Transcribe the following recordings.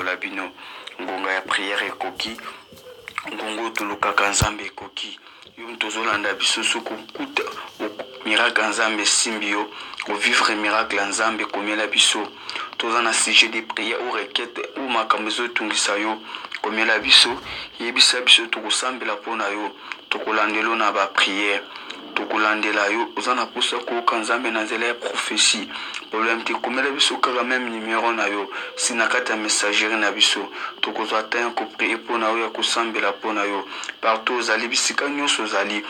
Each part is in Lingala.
pambola bino ngonga ya prière ekoki ngongo tolukaka nzambe ekoki yo tozolanda biso soko kuta miracle nzambe simbi yo vivre miracle nzambe komela biso toza na sujet de prière ou requête ou makambo ezotungisa yo komela biso yebisa biso tokosambela mpona yo tokolandelo na baprière tokolandela yo oza na posa koyoka nzambe na nzela ya prophétie problème te komela biso kaka même numéro na yo si na kati ya messagerie na biso tokozwa ta ya koprie mpona yo ya kosambela mpona yo partout ozali bisika nyonso ozali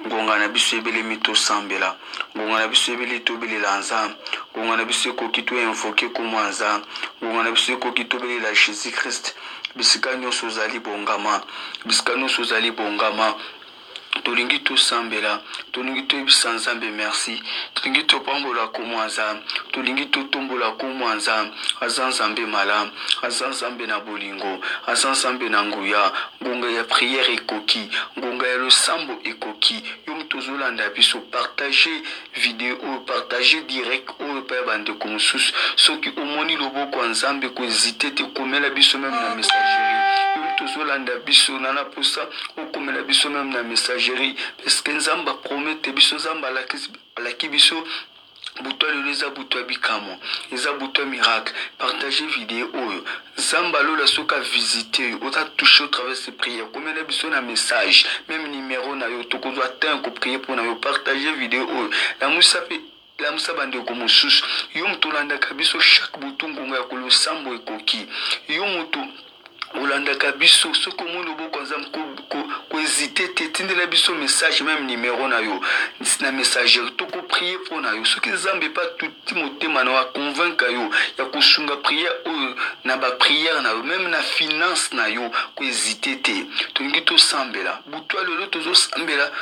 ngonga na biso ebelemi tosambela ngonga na biso ebeli tobelela nzambe ngonga na biso ekoki toinvoke komwa nzambe ngonga na biso ekoki tobelela jésus christ bisika nyonso ozali bongama bisika nyonso ozali bongama tolingi tosambela tolingi toyebisa nzambe merci tolingi topambola komwa nzambe tolingi totombola komwa nzambe aza nzambe malamu aza nzambe na bolingo aza nzambe na nguya ngonga ya prière ekoki ngonga ya losambo ekoki yo tozolanda biso partager vidéo oyo partager direct oyo pa ya bandeko mosusu soki omoni loboko ya nzambe koezite te komela biso meme na messagerie yo tozolanda biso nana posa okomela biso meme na messagerie parce que nzambe apromete biso nzambe alaki biso buto lelo eza buto ya bikamo eza buto ya miracle partager vidéo oyo nzambe alola soki avisite yo oza touché au travers ces prières komela biso na message même numéro na yo tokozwa temps koprier mpona yo partager vidéo oyo lamusa bandeko mosusu yo moto olandaka biso chaque butu ngonga ya kolosambo ekoki yo moto olandaka biso soki omoni loboko nzambe koezite te tindela biso message même numéro na yo na messagerie tokoprie mpona yo soki nzambe pa tuti motema na yo akonvaincre yo ya kosunga prière oyo na baprière na yo même na finance na yo koezite te tolingi tosambela butu ya lelo tozosambela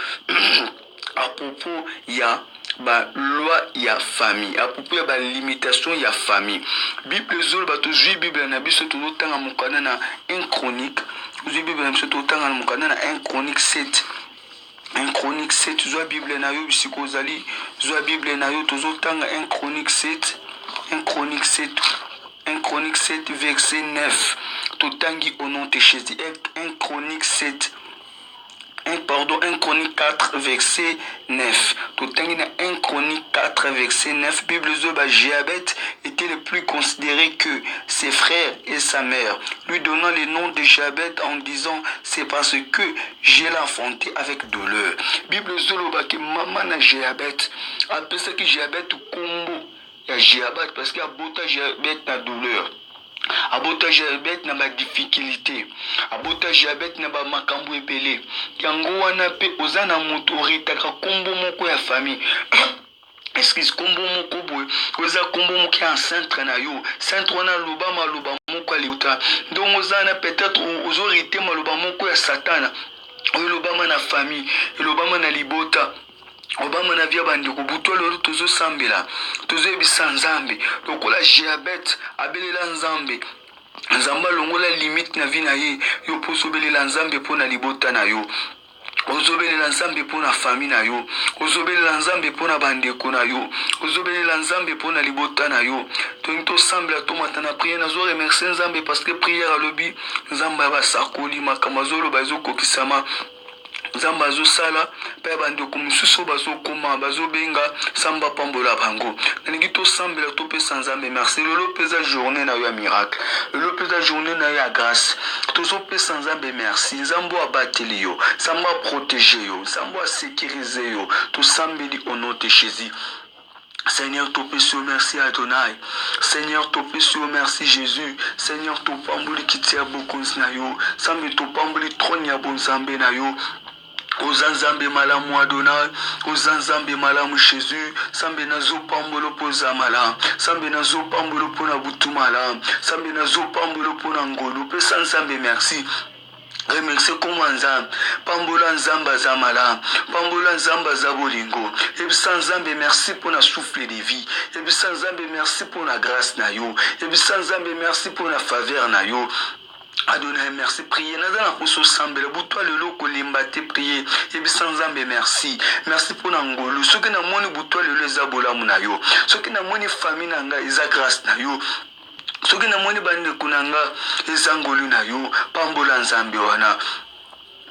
à propos ya ba loi ya famille à propos ya ba limitation ya famille bible zolo ba tozwi bible na biso tozotanga mokana na 1 chronique tozwi bible na biso tozotanga na mokana na 1 chronique 7 1 chronique 7 zwa bible na yo bisiko ozali zwa bible na yo tozotanga 1 chronique 7 1 chronique 7 1 chronique 7 verset 9 totangi au nom de Jésus 1 chronique 7 1 chronique 4 verset 9. Tout 1 chronique 4 verset 9. Bible Zoba Jéabet était le plus considéré que ses frères et sa mère, lui donnant le nom de Jéabet en disant c'est parce que j'ai l'enfanté avec douleur. Bible Zoba que maman na Jéabet appelle ça que Jéabet combo ya Jéabet parce qu'il y a beaucoup Jéabet na douleur. Abota Jéabet na ba difficulté abota Jéabet na ba makambo ebele yango wana pe ozana moto oritaka kombo moko ya famille excuse kombo moko boy oza kombo moko ya centre na yo centre wana loba moko aliuta donc ozana peut-être ozorite maloba moko ya satana oyo lobama na famille lobama na libota obama na via bandeko buto lelo tozo sambela tozo ebisa nzambe lokola Jéabet abelela nzambe nzamba longola limite na vie na ye yo poso belela nzambe pona libota na yo ozobelela nzambe pona famille na yo ozobelela nzambe pona bandeko na yo ozobelela nzambe pona libota na yo to sambela to matana prière na zo remercier nzambe parce que prière alobi nzamba ba sakoli makamazolo bazo kokisama nzamba azosala pe bandeko mosusu bazokoma bazobenga samba pambola bango nalingi tosambela topesa nzambe merci lelo peza journée na yo ya miracle lelo peza journée na yo ya grâce tozopesa nzambe merci nzambo abateli yo nzambo aprotéger yo nzambo asécuriser yo tosambeli au nom de Jésus. Seigneur, te pèse merci Adonai. Seigneur, te pèse merci Jésus. Seigneur, te pamboli kitia beaucoup na yo. Sambe te pamboli tronya bon zambe na yo. Ozanzambe malamu Adonai, ozanzambe malamu Jésus, sambe nazo pambolo poza malam, sambe nazo pambolo pona butu malam, sambe nazo pambolo pona ngolu, pesa nzambe merci. Remercie comment nzambe, pambola nzamba za malam, pambola nzamba za bolingo. Ebisa nzambe merci pour la souffle de vie. Ebisa nzambe merci pour la grâce na yo. Ebisa nzambe merci pour la faveur na yo. Adonai merci prier nazana poso sambela butwa lelo kolemba te prier ebisa nzambe merci merci pour ngolu soki na moni butwa lelo eza bolamu na yo soki na moni famille na nga eza grâce na yo soki namoni bandeko na nga ezangoli na yo pambola nzambe wana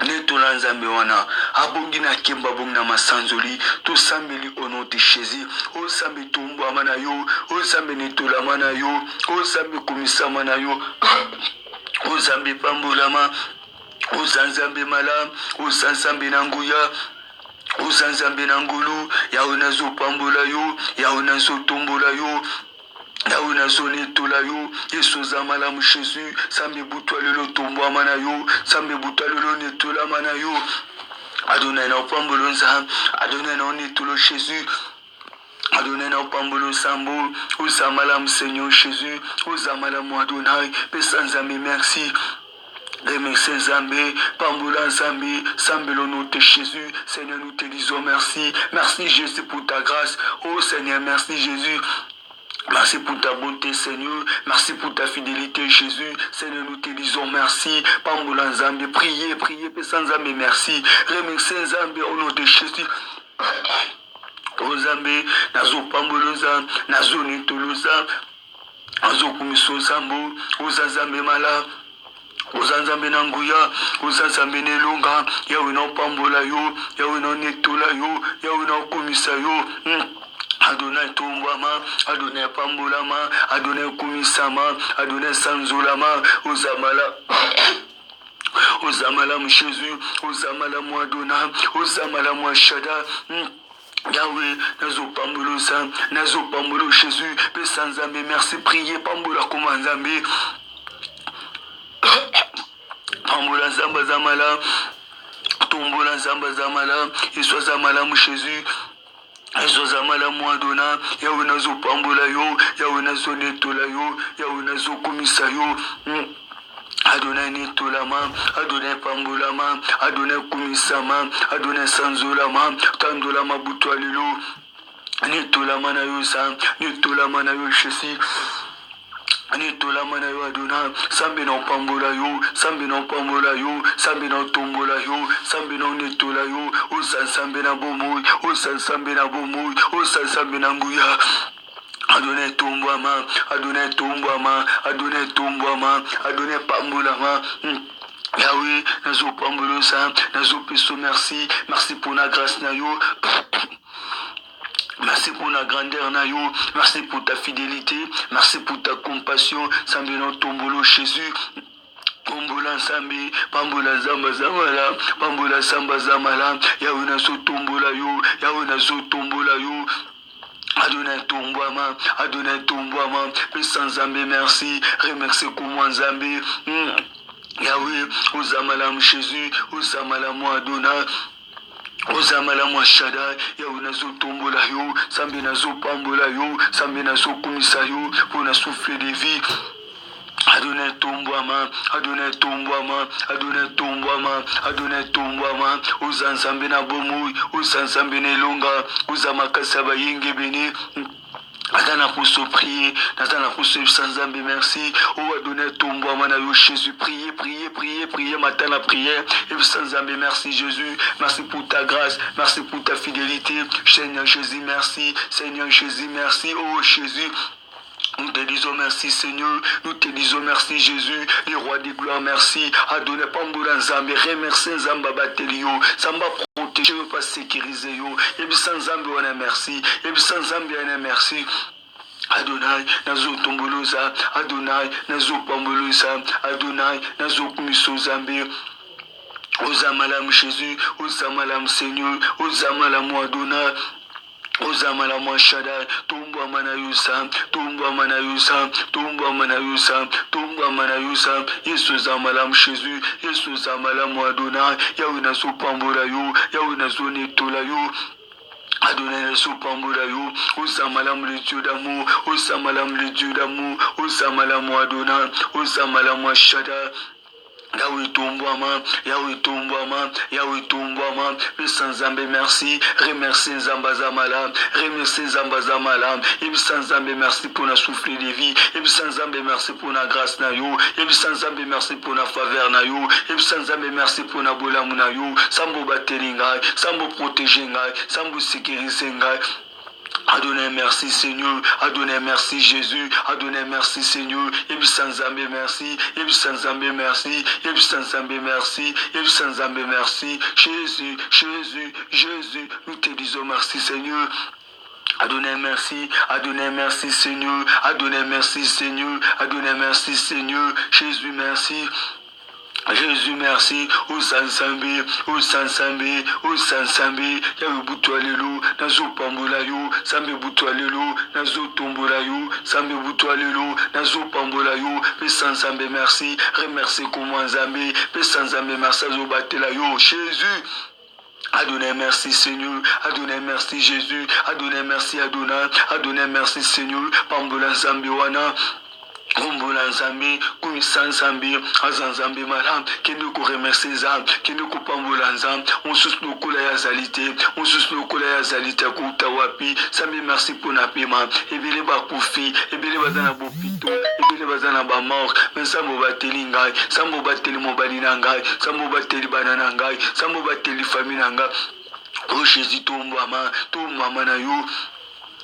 netola nzambe wana abongi na kemba abongi na masanzoli tosambeli au nom de Jésus osambe tombwama na yo osambe netolama na yo osambe komisama na yo ozambe pambolama ozanzambe malamu ozanzambe na nguya ozanzambe na ngulu yawe nazopambola yo yawe nazotombola yo yawe nazonetola yo yesu oza malamu Jésus sambe butwa lelo tombwama na yo sambe butwa lelo netolama na yo adonai na opambolo nzambe adonai na onetolo Jésus adonai na opambolo sambo oza malamu Seigneur Jésus oza malamu Adonai pesa nzambe merci remercie Nzambe, Pambola Nzambe, Sambelo nom de Jésus. Seigneur, nous te disons merci. Merci Jésus pour ta grâce. Oh Seigneur, merci Jésus. Merci pour ta bonté, Seigneur. Merci pour ta fidélité, Jésus. Seigneur, nous te disons merci. Pambola Nzambe, priez, priez, Pesa Nzambe, merci. Remercie Nzambe au nom de Jésus. Oh Nzambe, nazo Pambola Nzambe, nazo Nitolo Nzambe, nazo Kumiso Nzambe, oh Nzambe Mala. Ozanzambe na nguya ozanzambe nelonga yawe na opambola yo yawe na netola yo yawe na okomisa yo Adonai tombwama Adonai pambolama Adonai komisama Adonai sanzolama ozamala mu Jésus ozamala mu Adonai ozamala mu Shada Yahweh, nazo pambolo Jésus pesa Nzambe merci priez pambola comme Nzambe Pambola Nzamba Zamala, Tombola Nzamba Zamala, Yesu Zamala mu Jésus, Yesu Zamala mu Adona, Yawe nazo pambola yo, Yawe nazo netola yo, Yawe nazo komisa yo. Adonai netolama, Adonai pambolama, Adonai komisama, Adonai sanzolama, tandolama butwa lelo, netolama na yo sa, netolama na yo Jésus. Netola mana yo Adonai, sambe na pambola yo, sambe na pambola yo, sambe na tombola yo, sambe na netola yo, osa sambe na bomoy, osa sambe na bomoy, osa sambe na nguya. Adonai tombwama, Adonai tombwama, Adonai tombwama, Adonai pambolama. Yahweh, nazo pambolo sa, nazo peso merci, merci pour la grâce na yo. Merci pour la grandeur na yo, merci pour ta fidélité, merci pour ta compassion, Sambe no tombolo Jésus. Pambola Sambe, Pambola Zamba Zamala, Pambola Samba Zamala, Yawe nazo tombola yo, Yawe nazo tombola yo. Adonai tombwama, Adonai tombwama, pesa Nzambe merci, remercie comment Nzambe. Yahweh, ozamala mu Jésus, ozamala mu Adonai. Ozamala mwa Shaddai, yawe nazo tombola yo, sambe nazo pambola yo, sambe nazo kumisa yo, pour na souffler de vie. Adonai tombwama, Adonai tombwama, Adonai tombwama, Adonai tombwama, ozanzambe na bomoui, ozanzambe na longa, ozamakasa bayenge bene. Natana pour se prier, Natana pour se Nzambe merci. Oh Adonai tombwama na yo Jésus, priez, priez, priez, priez, matin la prière. Et Nzambe merci Jésus, merci pour ta grâce, merci pour ta fidélité. Seigneur Jésus merci, Seigneur Jésus merci, oh Jésus. Nous te disons merci Seigneur, nous te disons merci Jésus, le roi des gloires merci. Adonai pambola Nzambe, remercie Nzamba batelio, Samba protéger, pas sécuriser yo. Et puis sans Nzambe on a merci, et puis sans Nzambe on a merci. Adonai, nazo tomboloza, Adonai, nazo pamboloza, Adonai, nazo kumiso Nzambe. Ozamalam Jésus, ozamalam Seigneur, ozamalam Adonai. Ozamala mwa Shaddai, tumbwa mana yusa, tumbwa mana yusa, tumbwa mana yusa, tumbwa mana yusa. Yesu zamala Jésus, Yesu zamala mwa Adonai, yawe nazo pambola yo, yawe nazo netola yo. Adonai nazo pambola yo, ozamala le Dieu d'amour, ozamala le Dieu d'amour, ozamala mwa Adonai, ozamala mwa Shaddai. Yawe tombwama, Yawe tombwama, Yawe tombwama, pesa Nzambe merci, remercie Nzamba Zamala, remercie Nzamba Zamala, et Nzambe merci pour la souffle de vie, et Nzambe merci pour la grâce na yo, et Nzambe merci pour la faveur na yo, et Nzambe merci pour la bolamu na yo, sambo bateli ngai, sambo protéger ngai, sambo sécuriser ngai. Adonai, merci Seigneur. Adonai, merci Jésus. Adonai, merci Seigneur. Et sans Zambé, merci. Et sans Zambé, merci. Et sans Zambé, merci. Et sans Zambé, merci. Jésus, Jésus, Jésus. Nous te disons merci Seigneur. Adonai, merci. Adonai, merci Seigneur. Adonai, merci Seigneur. Adonai, merci Seigneur. Jésus, merci. Jésus, merci. Au Sansambe, au Sansambe, au Sansambe. Yawe butu alelo, nazo pambola yo. Sambe butu alelo, nazo tombola yo. Sambe butu alelo, nazo pambola yo. Pe Sansambe, merci. Remercie comment Nzambe. Pe Sansambe, merci. Azo batela yo. Jésus. Adonai, merci Seigneur. Adonai, merci Jésus. Adonai, merci Adonai. Adonai, merci Seigneur. Pambola Zambi wana. Ombola Nzambe, Kumisa Nzambe, Azanzambe Malam, Kendo ko remercier Nzambe, Kendo ko pambola Nzambe, on sus lokola ya zalité, on sus lokola ya zalité kuta wapi, Sambe merci pour na paiement, ebele ba kufi, ebele bazana bopito, ebele bazana ba mort, mais sambo bateli ngai, sambo bateli mobali na ngai, sambo bateli banana ngai, sambo bateli famille na ngai. Oh Jésus tomba na yo.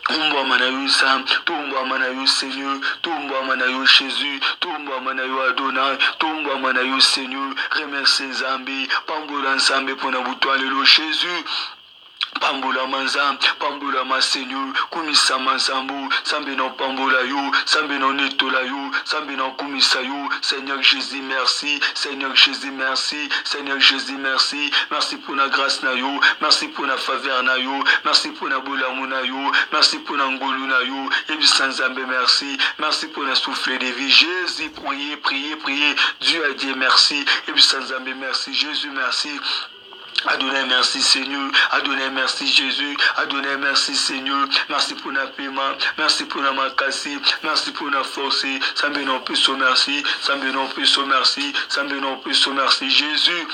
Tomba manayo Sam, tomba manayo Seigneur, tomba manayo Jésus, tomba manayo Adonai, tomba manayo Seigneur, remercie Nzambe, pambola Nzambe pour na butwalelo Jésus. Pambola manzam, pambola ma Seigneur, kumisa manzambu, sambe non pambola yo, sambe non netola yo, sambe non kumisa yo. Seigneur Jésus, merci. Seigneur Jésus, merci. Seigneur Jésus, merci. Merci pour la grâce na yo, merci pour la faveur na yo, merci pour la boulamu na yo, merci pour la ngolu na yo. Et puis sans Zambé, merci. Merci pour la souffle de vie. Jésus, priez, priez, priez. Dieu a dit merci. Et puis sans Zambé, merci. Jésus, merci. Adonai, merci Seigneur. Adonai, merci Jésus. Adonai, merci Seigneur. Merci pour la paiement. Merci pour la makasi. Merci pour la force. Sambe non plus merci. Sambe non plus merci. Sambe non plus merci. Jésus.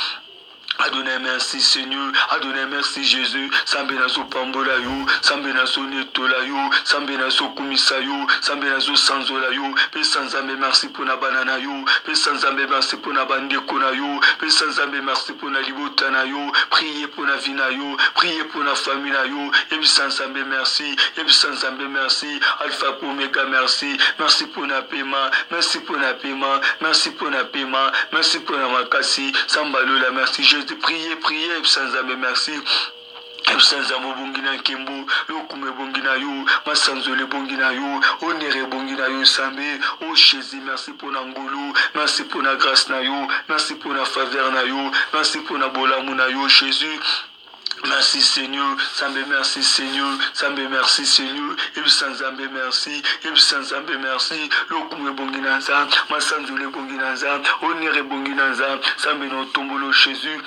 Adonai, merci Seigneur. Adonai, merci Jésus. Sambe na so pambola yo, sambe na so netola yo, sambe na so kumisa yo, sambe na so sanzola yo. Pe sanzambe merci pour na banana yo, pe sanzambe merci pour na bandeko na yo, pe sanzambe merci pour na libota na yo. Priez pour na vie na yo, priez pour na famille na yo. Et puis sanzambe merci, et puis sanzambe merci. Alpha pour Omega merci. Merci pour na paiement, merci pour na paiement, merci pour na paiement, merci pour na makasi. Sambalola merci Jésus. Priez, priez, sans Zambé, merci. Sanzamo bongina kembo, lokume bongina yo, masanzole bongina yo, onere bongina yo sambe. Oh Jésus, merci pour l'angolo, merci pour la grâce na yo, merci pour la faveur na yo, merci pour la bolamu na yo Jésus. Merci Seigneur, Sambe merci Seigneur, Sambe merci Seigneur, et puis sans Zambé merci, et puis sans Zambé merci, lokume bonginanza, masanzole bonginanza, onere bonginanza, Sambe no tombolo Jésus.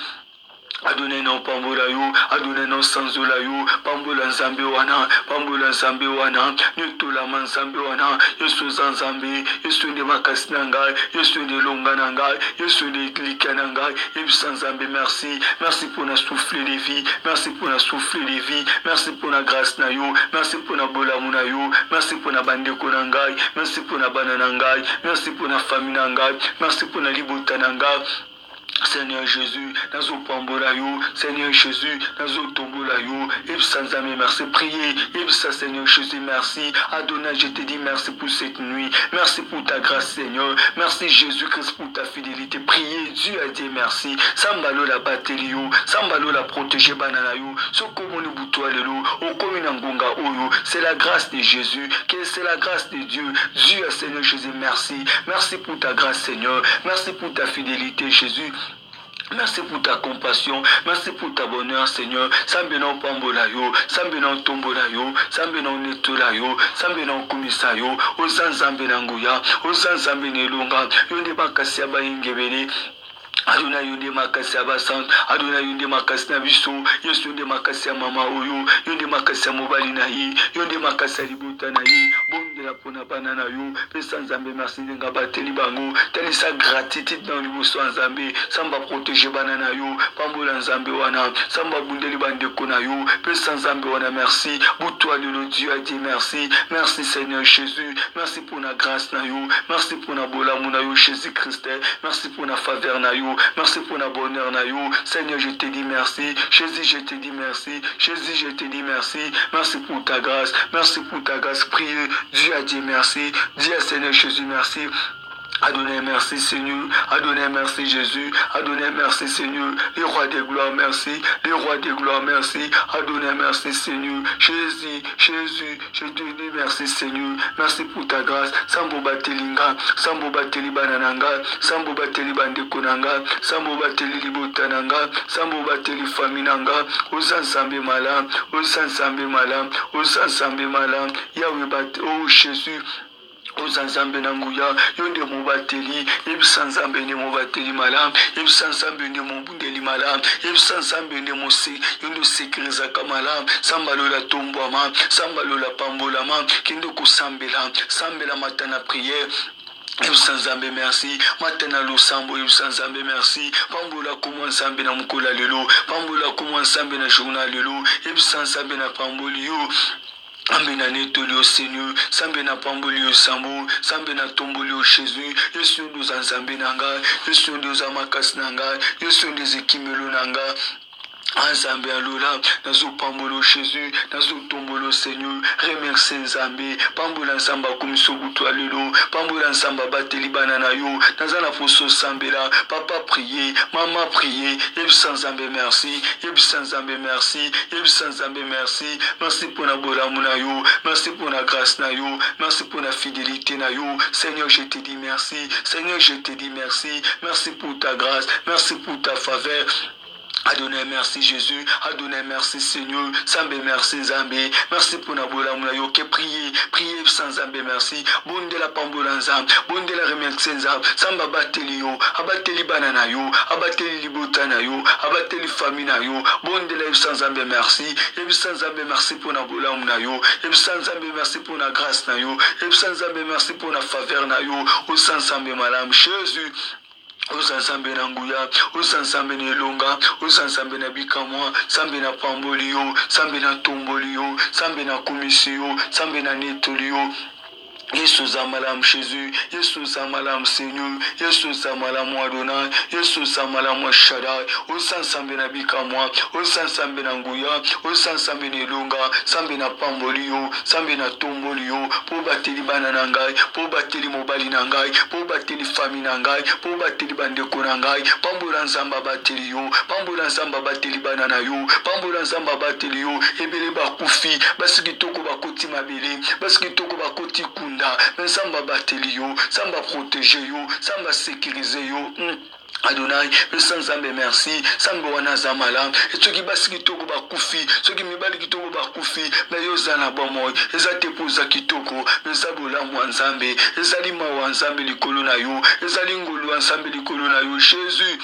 Adonai non pambola yo, Adonai non sanzola yo, pambola Nzambe wana, pambola Nzambe wana, nyotola Nzambe wana, yesu Nzambe, yesu de makasi nangai, yesu de longa nangai, yesu de klika nangai, yesu Nzambe merci, merci pour la souffle de vie, merci pour la souffle de vie, merci pour la grâce na yo, merci pour la bolamu na yo, merci pour la bandeko nangai, merci pour la banana nangai, merci pour la famille nangai, merci pour la libota nangai. Seigneur Jésus, nazo pambola yo, Seigneur Jésus, nazo tombola yo, et sans âme merci, priez, et ça Seigneur Jésus, merci, Adonai, je te dis merci pour cette nuit, merci pour ta grâce Seigneur, merci Jésus-Christ pour ta fidélité, priez, Dieu a dit merci, Sambalo la batterie yo, Sambalo la protéger banana yo, Sokomoni butoa lelo, Okomi nangonga oyo, c'est la grâce de Jésus, c'est la grâce de Dieu, Dieu Seigneur Jésus, merci, merci pour ta grâce Seigneur, merci pour ta fidélité Jésus. Merci pour ta compassion, merci pour ta bonheur, Seigneur. Sambe non pambola yo, sambe non tombola yo, sambe non netola yo, sambe non kumisa yo, ozanzambe nanguya, ozanzambe nelunga, yonde bakasi aba ingebele. Adonai yonde makasi abasant, Adonai yonde makasi na biso, Yesu yonde makasi ya mama oyo, yonde makasi ya mobali na ye, yonde makasi ya libota na ye, bonde bondela pona bana na yo pesa nzambe merci ndenga bateli bango talisa gratitude na liboso ya nzambe samba protéger bana na yo pambola nzambe wana samba bundeli bandeko na yo pesa nzambe wana merci butwa lelo Dieu a dit merci merci Seigneur Jésus merci pour la grâce na yo merci pour la bolamu na yo Jésus Christ merci pour la faveur na yo merci pour la bonheur na yo Seigneur je te dis merci Jésus je te dis merci Jésus je te dis merci merci pour ta grâce priez Dieu a dit merci dis à Seigneur Jésus merci. Adonai, merci Seigneur. Adonai, merci Jésus. Adonai, merci Seigneur. Les rois des gloires, merci. Les rois des gloires, merci. Adonai, merci Seigneur. Jésus, je te dis merci Seigneur. Merci pour ta grâce. Sambo batelinga, sambo bateli banananga, sambo bateli bandekonanga, sambo bateli libotananga, sambo bateli faminanga. Osansambe malam, osansambe malam, osansambe malam. Yahweh bat, oh Jésus. Osansambe nanguya yonde mobateli ebisansambe ne mobateli malam ebisansambe ne mobundeli malam ebisansambe ne mose yondo sekiriza kamalam sambalola tombwama sambalola pambolama kende kusambela sambela matana prière Ebisanzambe merci matana lusambo ebisanzambe merci pambola kuma nsambe na mukola lelo pambola kuma nsambe na journal lelo ebisanzambe na pamboli yo Ambena netolio Seigneur, sambe na pambolio sambo, sambe na tombolio Jésus, Yesu nous ensambe nanga, Yesu nous amakas nanga, Yesu nous ekimelo nanga. Ensemble alola nazo pambolo Jésus nazo tombolo Seigneur remercie nzambe pambola nsamba komiso butu alelo pambola nsamba bateli banana yo nazana poso sambela papa prier maman prier ebisa nzambe merci ebisa nzambe merci ebisa nzambe merci merci pour la bolamu na yo merci pour la grâce na yo merci pour la fidélité na yo Seigneur je te dis merci Seigneur je te dis merci merci pour ta grâce merci pour ta faveur Adonai, merci Jésus. Adonai, merci Seigneur. Sambe, merci Zambé. Merci pour la bola moulayo. Que prier sans Zambé, merci. Bonde la pambola Zambé. Bonde la remercie Zambé. Samba bateli yo. Abateli banana yo. Abateli libotana yo. Abateli famina yo. Bonde la sans Zambé, merci. Et sans Zambé, merci pour la bola moulayo. Et sans Zambé, merci pour la grâce na yo. Et sans Zambé, merci pour la faveur na yo. Au sans Zambé, madame Jésus. Osansambe na nguya, osansambe na elonga, osansambe na bikamwa, sambe na pambolio, sambe na tombolio, sambe na komisio, sambe na netolio. Yesu zamalam Jésus, Yesu zamalam Seigneur, Yesu zamalam Adonai, Yesu zamalam Shaddai, osansambe na bikamwa, osansambe na nguya, osansambe na elonga, sambe na pambolio, sambe na tombolio, po bateli bana nangai, po bateli mobali nangai, po bateli fami nangai, po bateli bandeko nangai, pambola nzamba bateli yo, pambola nzamba bateli bana na yo, pambola nzamba bateli yo, ebele bakufi, basiki toko bakoti mabele, basiki toko bakoti kunda. Samba bateli yo, samba protéger yo, samba sécuriser yo. Adonai, sans Zambé merci, Samba wana zamala, et ceux qui basi kitoko bakufi, ceux qui mibali kitoko bakufi, mais yo zana bomoy, ezate poza kitoko, mais sabola mwanzambe, ezali mawanzambe likolo na yo, ezali ngolo ensemble likolo na yo, Jésus.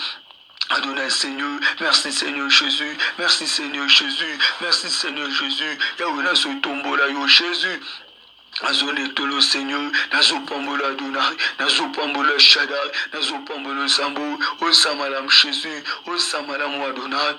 Adonai Seigneur, merci Seigneur Jésus, merci Seigneur Jésus, merci Seigneur Jésus, Yahweh na so tombola yo Jésus. Azone tolo Seigneur, nazo pambola Adonai, nazo pambola Shaddai, nazo pambola Sambo, o samalam Jésus, o samalam Adonai.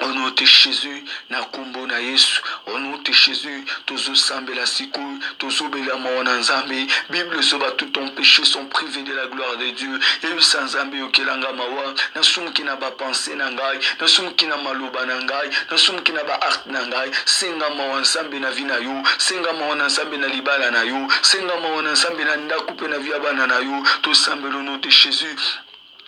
Au nom de Jésus, na kumbo na Yesu, au nom de Jésus, tozo sambela siku, tozo bela mawana nzambe, Bible soba tout ton péché sont privés de la gloire de Dieu, et sans nzambe yokelanga mawa, na sum kina ba pensée nangai, na sum kina maloba nangai, na sum kina ba art nangai, senga mawana nzambe na vina yo, senga mawana nzambe na libala na yo, senga mawana nzambe na ndakupe na viabana na yo, to sambela au nom de Jésus.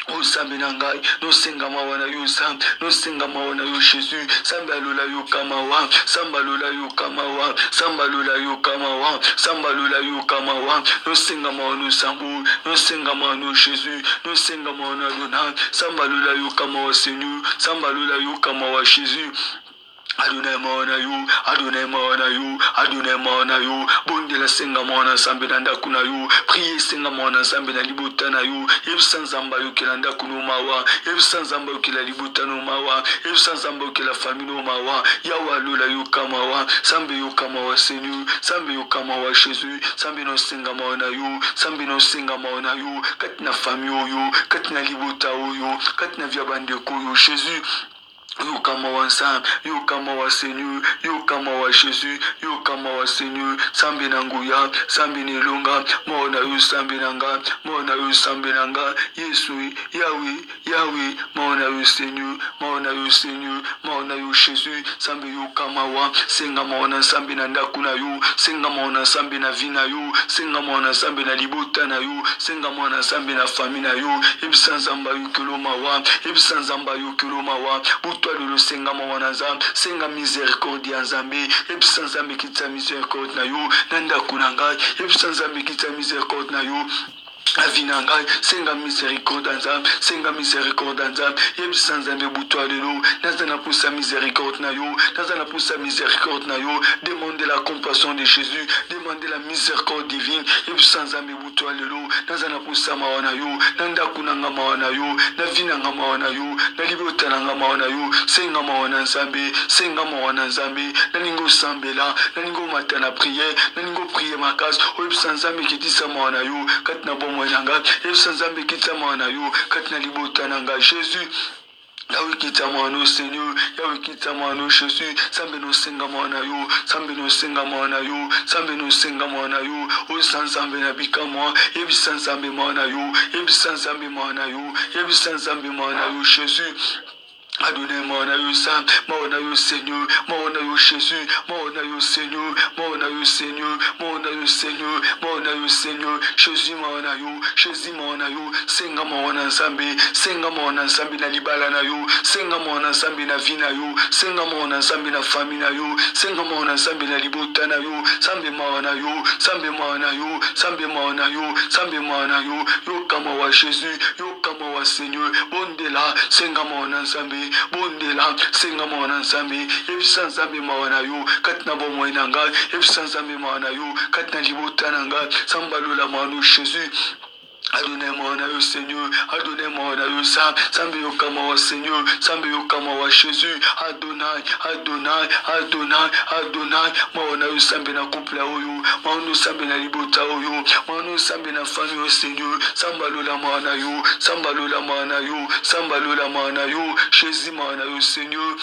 O sambe nangai, no senga mawana yo sam, no senga mawana yo Jésus, samba lola yo kamawa, samba lola yo kamawa, samba lola yo kamawa, samba lola yo kamawa, no senga mawana sambu, no senga mawana Jésus, no senga mawana Adonai, samba lola yo kamawa Seigneur, samba lola yo kamawa Jésus. Adonai maona yu, Adonai maona yu, Adonai maona yu, bondela senga maona sambe na ndaku na yu, priye senga maona sambe na libota na yu, ebisa nzamba yu kila ndaku no mawa, ebisa nzamba yu kila libota no mawa, ebisa nzamba yu kila fami no mawa, yawa lula yu kamawa, sambe yu kamawa Seigneur, sambe yu kamawa Jésus, sambe no senga maona yu, sambe no senga maona yu, katina fami oyo, katina libota oyo, katina vya bandeko oyo Jésus. Yo kama wa Sam, yo kama wa Seigneur, yo kama wa Jésus, yo kama wa Seigneur, sambe na nguya, sambe ni lunga, maona yo sambe nanga, maona yo sambe nanga, Yesu, Yahweh, Yahweh, maona yo Seigneur, maona yo Seigneur, maona yo Jésus, sambe yo kama wa, senga maona sambe na ndaku na yo, senga maona sambe na vina yo, senga maona sambe na libota na yo, senga maona sambe na fami na yo, ebisa nzamba yo keloma wa, ebisa nzamba yo keloma wa, toi le senga mawana nzambe senga miséricorde ya nzambe ebisa nzambe kitisa miséricorde na yo nanda kunanga ebisa nzambe kitisa miséricorde na yo avina ngai senga miséricorde nzambe senga miséricorde nzambe yebisa nzambe butu alelo naza na pousa miséricorde na yo naza na pousa miséricorde na yo demandez la compassion de Jésus demandez la miséricorde divine yebisa nzambe butu alelo naza na pousa mawa na yo na ndaku nanga mawa na yo na vina nga mawa na yo na libota nanga mawa na yo senga mawa na nzambe senga mawa na nzambe nalingo sambela nalingo mata na prière nalingo prier makasi oyebisa nzambe kitisa mawa na yo kati na bomo nanga yebisa nzambe kitisa mawa na yo kati na libota nanga Jésus Yahweh kita mwana Seigneur, Yahweh kita mwana Jésus, sambe no senga mwana yo, sambe no senga mwana yo, sambe no senga mwana yo, o sansambe na bikama, yebisa nzambe mwana yo, yebisa nzambe mwana yo, yebisa nzambe mwana yo Jésus. Adonai maona yo Sam, maona yo Seigneur, maona yo Jésus, maona yo Seigneur, maona yo Seigneur, maona yo Seigneur, maona yo Seigneur, Jésus maona yo, Jésus maona yo, senga maona nzambe, senga maona nzambe na libala na yo, senga maona nzambe na vina yo, senga maona nzambe na fami na yo, senga maona nzambe na libota na yo, sambe maona yo, sambe maona yo, sambe maona yo, sambe maona yo, yo kama wa Jésus, yo kama wa Seigneur, bondela, senga maona nzambe, bondela senga mawana nzambe ebisa nzambe mawana yo kati na bomoi na ngai ebisa nzambe mawana yo kati na libota na ngai sambalola mawana Jésus. Adonai mawana yo Seigneur, Adonai mawana yo Sam, sambe yo kama wa Seigneur, sambe yo kama wa Jésus, Adonai, Adonai, Adonai, Adonai, mawana yo sambe na couple oyo, mawana yo sambe na libota oyo, mawana yo sambe na famille yo Seigneur, sambalola mawana yo, sambalola mawana yo, sambalola mawana yo, Jésus mawana yo Seigneur.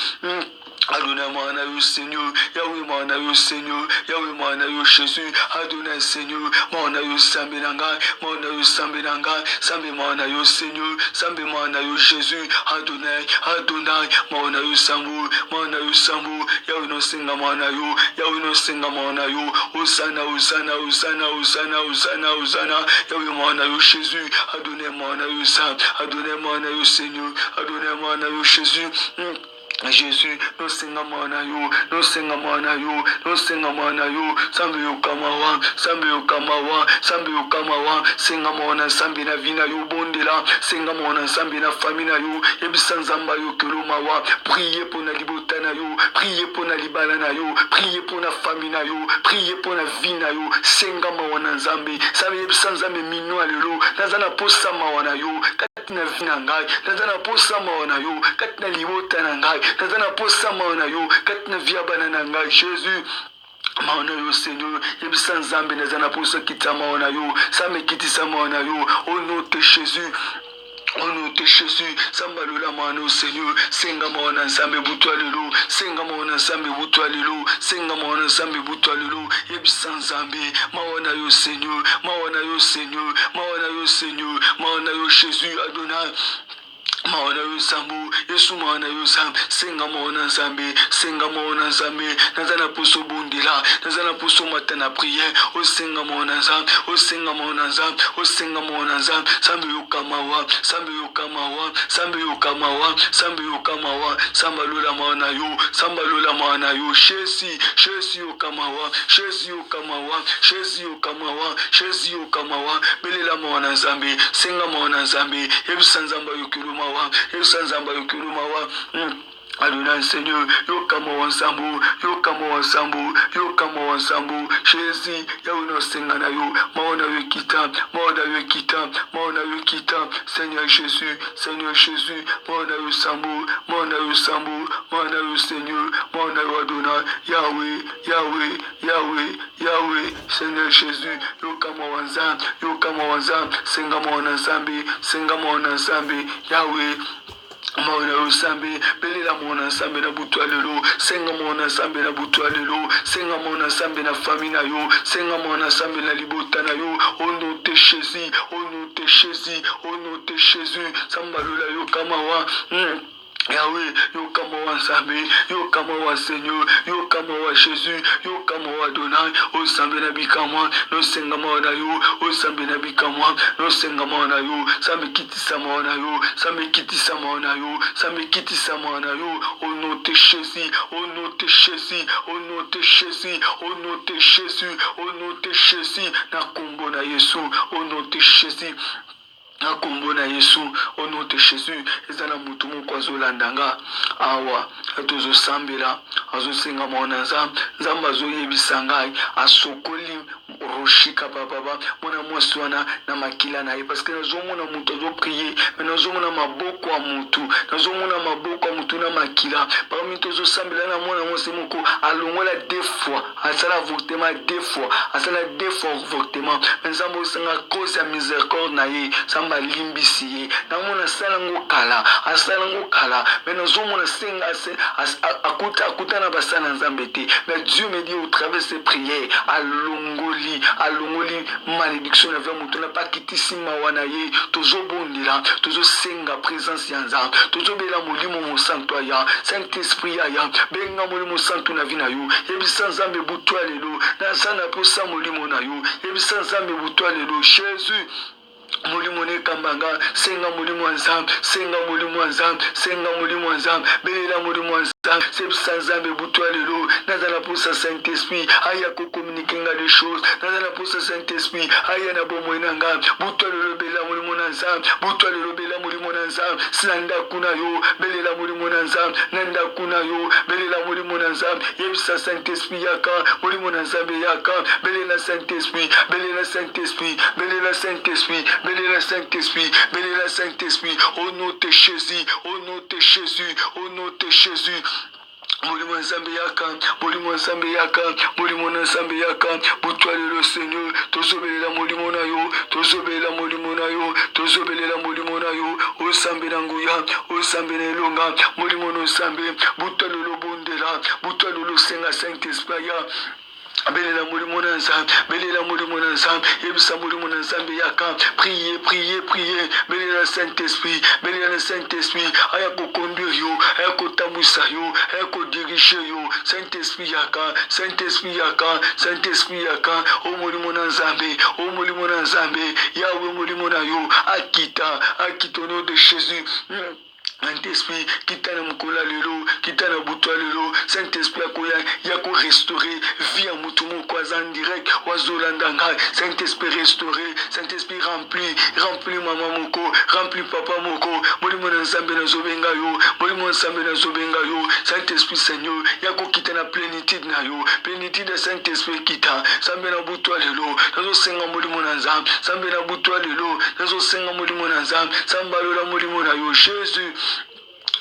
Adonai mawana yo Seigneur, Yahweh mawana yo Seigneur, Yahweh mawana yo Jésus, Adonai Seigneur, mawana yo sambe na ngai, mawana yo sambe na ngai, sambe mawana yo Seigneur, sambe mawana yo Jésus, Adonai, Adonai, mawana yo sambu, mawana yo sambu, Yahweh no senga mawana yo, Yahweh no senga mawana yo, Hosanna, Hosanna, Hosanna, Hosanna, Hosanna, Hosanna, Yahweh mawana yo Jésus, Adonai mawana yo Sam, Adonai mawana yo Seigneur, Adonai mawana yo Jésus. Jésus, no senga mawana yo, no senga mawana yo, no senga mawana yo, sambe yo kamawa, sambe yo kamawa, sambe yo kamawa, senga mawana sambe na vina yo bondela, senga mawana sambe na famille na yo, ebisa nzamba yo keloma wa, priez pour na libota na yo, priez pour na libala na yo, priez pour na famille na yo, priez pour na vie na yo, senga mawana nzambe, sambe ebisa nzambe mino alelo, nazana posa mawana yo, katina vie na ngai, nazana posa mawana yo, katina libota na ngai, nazana posa mawana yo, katina via bana na ngai, Jésus. Maona yo Seigneur, yebisa nzambe nazana posa kita mawana yo, same kitisa mawana yo, au nom de Jésus. Au nom de Jésus, sambalola mawana Seigneur, senga mawana nzambe butu alelo, senga mawana nzambe butu alelo, senga mawana nzambe butu alelo, yebisa nzambe, mawana yo Seigneur, mawana yo Seigneur, mawana yo Seigneur, mawana yo Jésus, Adonai. Mawana yo sambu, Yesu mawana yo sam, senga mawana nzambe, senga mawana nzambe, nazana poso bondela, nazana poso matana prière, o senga mawana nzambe, o senga mawana nzambe, o senga mawana nzambe, sambe yo kamawa, sambe yo kamawa, sambe yo kamawa, sambe yo kamawa, samba lola mawana yo, samba lola mawana yo, Jésus, Jésus yo kamawa, Jésus yo kamawa, Jésus yo kamawa, Jésus yo kamawa, belela mawana nzambe, senga mawana nzambe, yebisa nzamba yo keloma. Yesu nzamba yokilumawa Adonai Seigneur, yokama wansambu, yokama wansambu, yokama wansambu. Jésus, yauna sengana yo, maona yo kita, maona yo kita, maona yo kita. Seigneur Jésus, Seigneur Jésus, maona yo sambu, maona yo sambu, maona yo Seigneur, maona yo Adonai, Yahweh, Yahweh, Yahweh, Yahweh. Seigneur Jésus, yokama wanzam, yokama wanzam, sengama wanzambi, sengama wanzambi, Yahweh. Maona usambe belela mona sambe na butwa lelo senga mona sambe na butwa lelo senga mona sambe na famina yo senga mona sambe na libota na yo ono te Jésus ono te Jésus ono te Jésus samba lola yo kama wa Yahweh, yo kama wa Nzambe, yo kama wa Seigneur, yo kama wa Jésus, yo kama wa Adonai, o sambe na bikamwa, no senga na yo, o sambe na bikamwa, no senga na yo, sambe kitisa na yo, sambe kitisa na yo, sambe kitisa na yo, au nom de Jésus, au nom de Jésus, au nom de Jésus, au nom de Jésus, au nom de Jésus, na kombo na Yesu, au nom de Jésus. Nakombo na Yesu au nom de Jésus ezana mutu moko azolandanga awa tozosambela azosenga mona nzambe azoyebisa ngai asokoli roshika bababa mona mwasi wana na makila na ye parce que nazomona mutu azoprie mais nazomona maboko ya mutu nazomona maboko ya mutu na makila parmi tozosambela na mwana mwasi moko alongola deux fois asala avortement deux fois asala deux fois avortement mais nzambe osanga cause ya miséricorde na ye limbisi ye namona salango kala asalango kala mais nazomona senga akuta na basana nzambe te mais Dieu me dit au travers de ces prières alongoli malédiction na vie mutu na pakitisi mawana ye tozobondela tozosenga présence ya nzambe tozobela molimo mosantu ya Saint-Esprit ya benga molimo santu na vie na yo yebisa nzambe butwa lelo na sana posa molimo na yo yebisa nzambe butwa lelo Jésus molimo ne kambanga senga molimo nzambe senga molimo nzambe senga molimo nzambe belela molimo nzambe sebisa nzambe butwa lelo nazala posa Saint-Esprit aya ko communiquer nga des choses nazala posa Saint-Esprit aya na bomo nanga butwa lelo belela molimo nzambe butwa lelo belela molimo nzambe sinanda kuna yo belela molimo nzambe nanda kuna yo belela molimo nzambe yebisa Saint-Esprit yaka molimo nzambe yaka belela Saint-Esprit belela Saint-Esprit belela Saint-Esprit bénis le Saint-Esprit, bénis le Saint-Esprit, au nom de Jésus, au nom de Jésus, au nom de Jésus. Molimo nzambe yaka, molimo nzambe yaka, molimo nzambe yaka, butwale le Seigneur, tozobelela molimo na yo, tozobelela molimo na yo, tozobelela molimo na yo, o sambe na nguya, o sambe na elonga, molimo no sambe, butwale lo bondela, butwale lo senga Saint-Esprit ya. Belela molimo na nzambe, belela molimo na nzambe, yebisa molimo na nzambe yaka, priez, priez, priez, belela Saint-Esprit, belela Saint-Esprit, aya ko conduire yo, aya ko tambwisa yo, aya ko diriger yo, Saint-Esprit yaka, Saint-Esprit yaka, Saint-Esprit yaka, o molimo na nzambe, o molimo na nzambe, Yahweh molimo na yo, akita au nom de Jésus. Saint-Esprit, quitte na mukola lelo, quitte na butwa lelo, Saint-Esprit yako restaurer vie à mutumo kwazan direct, wazolanda ngai, Saint-Esprit restaurer, Saint-Esprit rempli maman moko, rempli papa moko, molimo na nzambe na zobenga yo, molimo na nzambe na zobenga yo, Saint-Esprit Seigneur, yako quitte na plénitude na yo, plénitude de Saint-Esprit kita, sambe na butwa lelo, nazo senga molimo na nzambe, sambe na butwa lelo, nazo senga molimo na nzambe, samba lola molimo na yo, Jésus.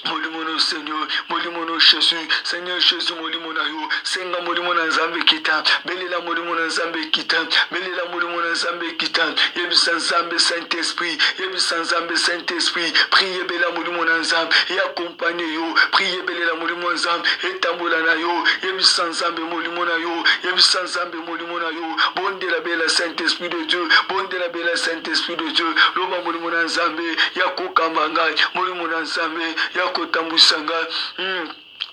Molimo Seigneur, molimo Jésus, Seigneur Jésus, molimo na yo, senga molimo na nzambe kita, belela molimo na nzambe kita, belela molimo na nzambe kita, yebisa nzambe Saint-Esprit, yebisa nzambe Saint-Esprit, priez bela molimo na nzambe, et accompagnez yo, priez belela molimo na nzambe, et tambola na yo, yebisa nzambe molimo na yo, yebisa nzambe molimo na yo, bonde la bela Saint-Esprit de Dieu, bonde la bela Saint-Esprit de Dieu, loma molimo na nzambe, yako kambanga, molimo na nzambe, yako tambusanga.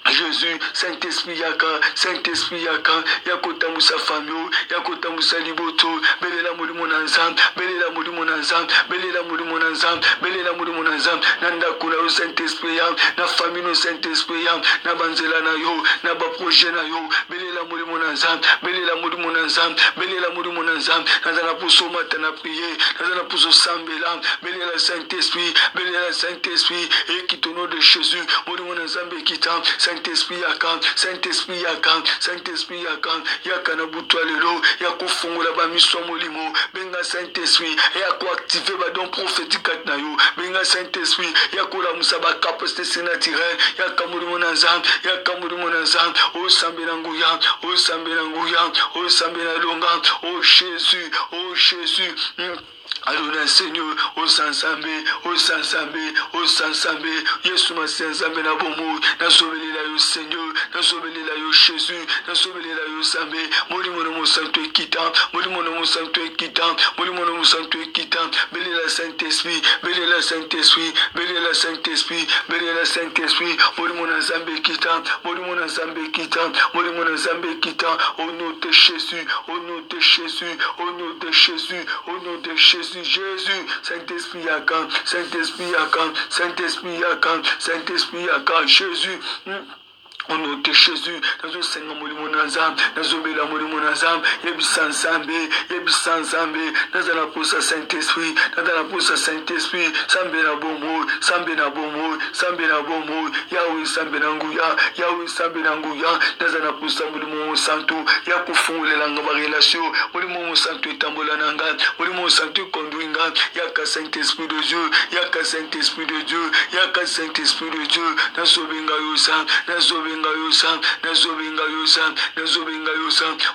Jésus, Saint-Esprit yaka, Saint-Esprit yaka, yakota musa famio, yakota musa liboto, belela molimo na nzambe, belela molimo na nzambe, belela molimo na nzambe, belela molimo na nzambe, nanda kuna o Saint-Esprit ya, na famille no Saint-Esprit ya, na banzela na yo, na ba projet na yo, belela belela molimo na nzambe, belela molimo na nzambe, belela molimo na nzambe, nazala poso mata na prier, nazala poso sambela, belela Saint-Esprit, belela Saint-Esprit, et qui au nom de Jésus, molimo na nzambe kita, Saint-Esprit yaka, Saint-Esprit yaka, Saint-Esprit yaka, yaka na butwa lelo, yako fongola ba miso molimo, benga Saint-Esprit, yako activer ba don prophétique na yo, benga Saint-Esprit, yako la musaba capacité sénaturelle, yaka molimo na nzambe, yaka molimo na nzambe, o sambe na nguya, o sambe na nguya, o sambe na longa, oh Jésus, oh Jésus. Adonai Seigneur, au Sansambe, au Sansambe, au Sansambe, Yesu Masensambe na bomo, na sobeli la yo Seigneur, na sobeli la yo Jésus, na sobeli la yo Sambe, moli mono santo ekita, moli mono santo ekita, moli mono santo ekita, belé la Saint-Esprit, belé la Saint-Esprit, belé la Saint-Esprit, belé la Saint-Esprit, moli mono Zambe kita, moli mono Zambe kita, moli mono Zambe kita, au nom de Jésus, au nom de Jésus, au nom de Jésus, au nom de Jésus. Jésus, Saint-Esprit Yakan, Saint-Esprit Yakan, Saint-Esprit Yakan, Saint-Esprit Yakan, Jésus. Au nom de Jésus, nazo senga molimo na nzambe, nazo bela molimo na nzambe, yebisa nzambe, nazala posa Saint-Esprit, nazala posa Saint-Esprit, sambe na bomo, sambe na bomo, sambe na bomo, Yahweh sambe na nguya, Yahweh sambe na nguya, nazala posa molimo santo, ya kufungulela nga ba relation, molimo santo etambola na nga, molimo santo conduinga, yaka Saint-Esprit de Dieu, yaka Saint-Esprit de Dieu, yaka Saint-Esprit de Dieu, nazo benga yosa, nazo benga yosa,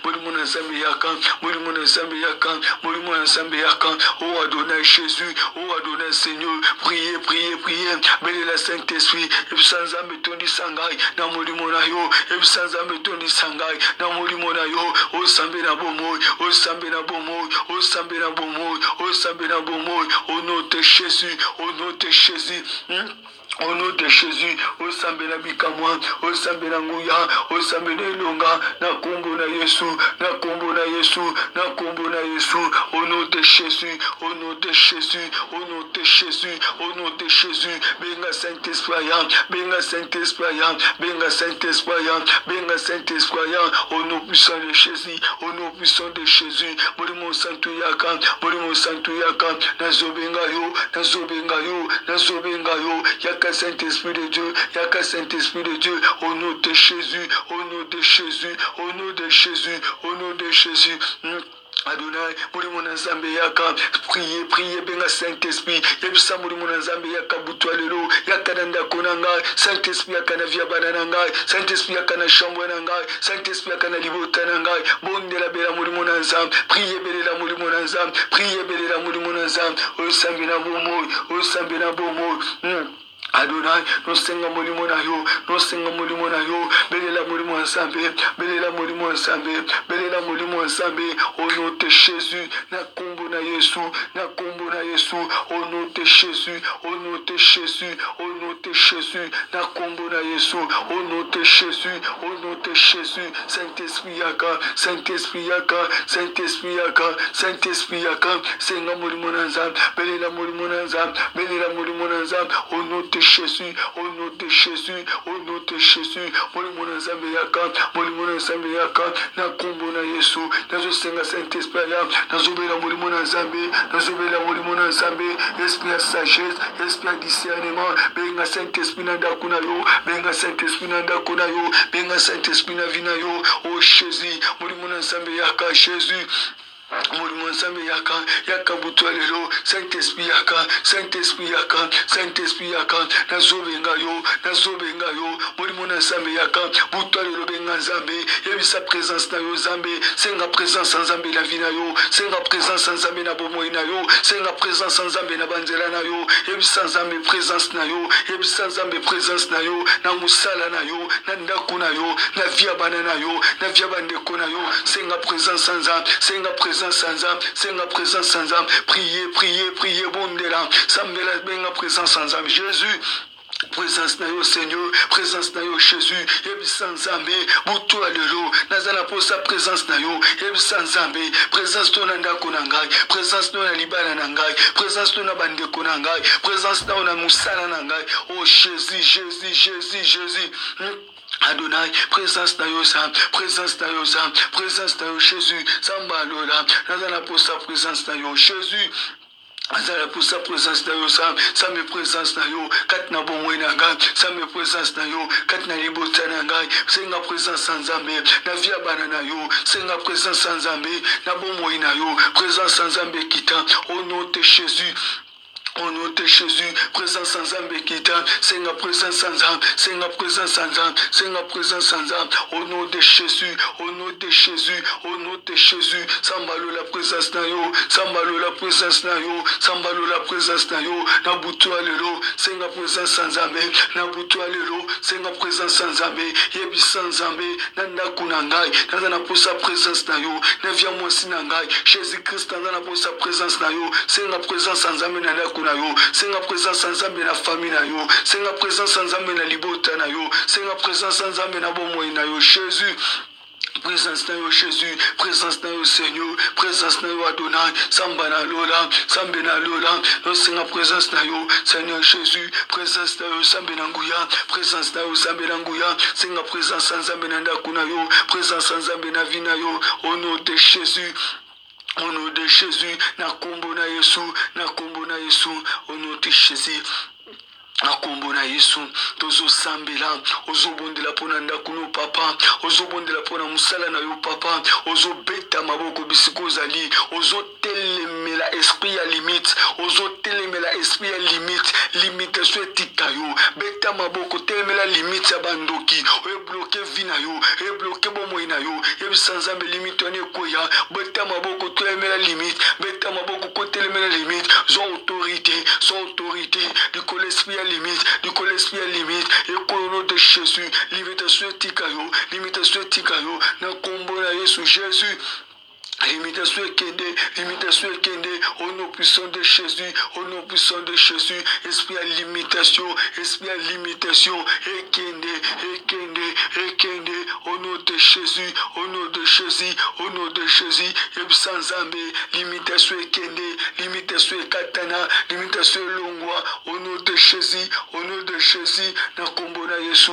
molimo na nzambe yaka, molimo na nzambe yaka, molimo na nzambe yaka, oh Adonai Jésus, oh Adonai Seigneur, priez, priez, priez, belela Saint-Esprit, ebisa nzambe tondi sangai, na molimo na yo, ebisa nzambe tondi sangai, na molimo na yo, oh sambe na bomoy, oh sambe na bomoy, oh sambe na bomoy, oh sambe na bomoy, au nom de Jésus, au nom de Jésus. Au nom de Jésus, au sambe na bikamwa, au sambe na nguya, au sambe na ilonga, na kombo na Yesu, na kombo na Yesu, na kombo na Yesu, au nom de Jésus, au nom de Jésus, au nom de Jésus, au nom de Jésus, benga Saint-Esprit, benga Saint-Esprit, benga Saint-Esprit, benga Saint-Esprit, au nom puissant de Jésus, au nom puissant de Jésus, molimo santo yaka, nazobenga yo, nazobenga yo, nazobenga yo, yaka Saint-Esprit de Dieu, yaka Saint-Esprit de Dieu, au nom de Jésus, au nom de Jésus, au nom de Jésus, au nom de Jésus. Adonai, molimo na nzambe yaka, priez, priez, benga Saint-Esprit, yebisa molimo na nzambe yaka butwa lelo, yaka na ndako na ngai, Saint-Esprit yaka na via bana na ngai, Saint-Esprit yaka na chambre na ngai, Saint-Esprit yaka na libota na ngai, bondela bela molimo na nzambe, priez belela molimo na nzambe, priez belela molimo na nzambe, o sambe na bomo, o sambe na bomo. Adonai, no senga molimo na yo, no senga molimo na yo, belela molimo nzambe, belela molimo nzambe, belela molimo nzambe, au nom de Jésus, na kombo na Yesu, na kombo na Yesu, au nom de Jésus, au nom de Jésus, au nom de Jésus, na kombo na Yesu, au nom de Jésus, au nom de Jésus, Saint-Esprit yaka, Saint-Esprit yaka, Saint-Esprit yaka, Saint-Esprit yaka, senga molimo nzambe, belela molimo nzambe, belela molimo nzambe, au nom de Jésus, au nom de Jésus, au nom de Jésus, molimo na nzambe yaka, molimo na nzambe yaka, na kombo na Yesu, nazo senga Saint-Esprit ya, nazo bela molimo na nzambe, nazo bela molimo na nzambe, esprit ya sagesse, esprit ya discernement, benga Saint-Esprit na ndako na yo, benga Saint-Esprit na ndako na yo, benga Saint-Esprit na vie na yo, oh Jésus, molimo na nzambe yaka, Jésus. Molimo nzambe yaka, yaka butwa lelo, Saint-Esprit yaka, Saint-Esprit yaka, Saint-Esprit yaka, nazobenga yo, molimo nzambe yaka, butwa lelo benga nzambe, yebisa présence na yo nzambe, senga présence nzambe na vie na yo, senga présence nzambe na bomoi na yo, senga présence nzambe na banzela na yo, yebisa nzambe présence na yo, yebisa nzambe présence na yo, na musala na yo, na ndako na yo, na via bana na yo, na via bandeko na yo, senga présence nzambe, senga présence sans âme, Seigneur présence sans âme, priez, priez, priez, bondela, sambela benga présence sans âme, Jésus. Présence na yo Seigneur, présence na yo Jésus, yebisa nzambe, butu alelo, nazala po sa présence na yo, yebisa nzambe, présence to na ndako na ngai, présence to na libala na ngai, présence to na bandeko na ngai, présence na musala na ngai, oh Jésus, Jésus, Jésus, Jésus. Adonai, présence na yo sa, présence na yo sa, présence na yo Jésus, samba lola, nazana pour sa présence na yo Jésus. Azala pour sa présence na yo sa me présence na yo kat na bomoi na ngai sa me présence na yo kat na libota na ngai senga présence nzambe na via bana na yo senga présence nzambe na bomoi na yo présence nzambe kita au nom de Jésus. Au nom de Jésus, présence en Zambekita, c'est la présence en Zam, c'est la présence en Zam, c'est la présence en Zam. Au nom de Jésus, au nom de Jésus, au nom de Jésus, Sambalo la présence na yo, Sambalo la présence na yo, Sambalo la présence na yo, Nabutu alelo, c'est la présence en Zambé, Nabutu alelo, c'est la présence en Zambé, Yebi sans Zambé, Nanda Kunangai, Nanda pour sa présence na yo, Nevia Mosi Nangai, Jésus-Christ, Nanda pour sa présence na yo, c'est la présence en Zambé, Nanda c'est la présence en Zambé na famille na yo, c'est la présence en Zambé na libota na yo, c'est la présence en Zambé na bomoi na yo Jésus. Présence na yo Jésus, présence na yo Seigneur, présence na yo Adonai, samba na lola, sambe na lola, c'est la présence na yo Seigneur Jésus, présence na yo sambe na nguya, présence na yo sambe na nguya, c'est la présence en Zambé na ndaku na yo, présence en Zambé na vie na yo, au nom de Jésus. Au nom de Jésus, na kombo na Yesu, au nom de Jésus. Akombo na Yesu tozo sambela ozobondela pona ndakuno papa ozobondela pona musala na yo papa ozobeta maboko bisiko zali ozotelemela esprit ya limite ozotelemela esprit ya limite so etika yo beta maboko telemela limite ya bandoki oyebloke vi na yo oyebloke bomoi na yo yebisa nzambe limite wana ekoya beta maboko telemela limite beta maboko kotelemela limite son autorité likolo esprit ya limite, du l'esprit à limite, et au nom de Jésus, limitation etikayo, na kombo na Yesu Jésus. Limitation ekende, au nom puissant de Jésus, esprit à limitation, ekende, au nom de Jésus, Yebsan Zambé, limitation ekende, limitation ekatana, limitation longwa, au nom de Jésus, na kombo na Yesu.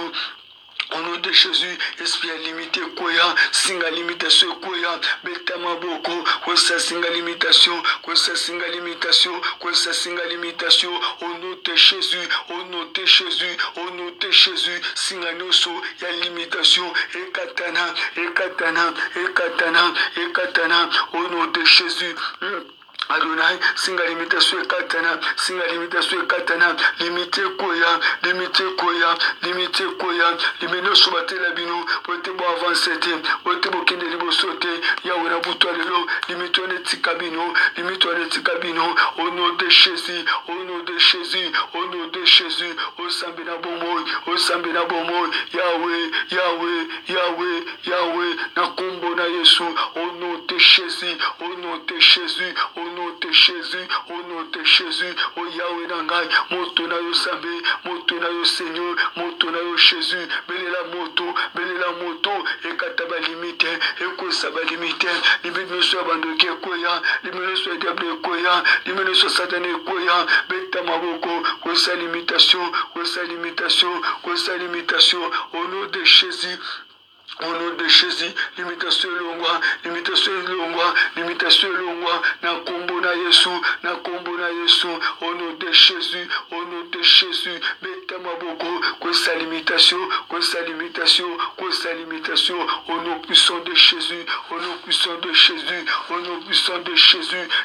Au nom de Jésus, esprit limité koya, singa limitation koya, betama boko, kwesa singa limitation, au nom de Jésus, singa noso, ya limitation, ekatana, au nom de Jésus. Adonai, singa limitation ekatana, limité koya, limeno sobate la bino, pote bo avancer te, pote bo kende libo sote, yawe na buto alelo, limito ne tikabino, au nom de Jésus, au sambe na bomoy, Yahweh, na kombo na Yesu, au nom de Jésus, au nom de Jésus, oh Yahweh Nangai, moto na yo sambe, moto na yo Seigneur, moto na yo Jésus, belela moto, ekataba limite, ekosaba limite, limite so abandoke koya, limite so diable koya, limite so satane koya, beta maboko, kosa limitation, au nom de Jésus. Au nom de Jésus, limitation longwa, na kombo na Yesu, au nom de Jésus, beta maboko, kosa limitation, au nom puissant de Jésus,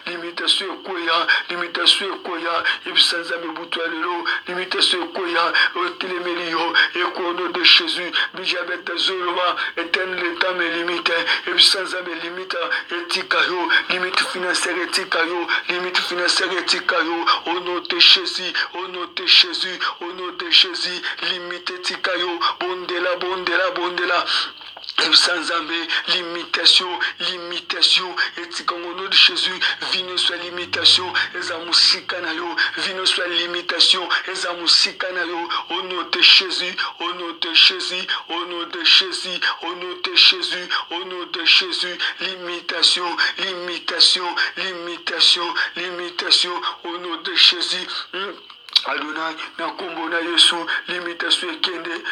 limitation koya, ibisanza mebutu alelo, limitation koya, otilemelio, au nom de Jésus, bijabeta zolwa, éternel état me limite, et sans ame limite etikayo, limite financière etikayo, au nom de Jésus, limite etikayo, bondela. Sans limitation, et si comme au nom de Jésus, vino soit limitation, et amusikanayo, vino soit limitation, et amusikanayo, au nom de Jésus, limitation, au nom de Jésus. Adonai, na kombo na Yesu, limitation ekende,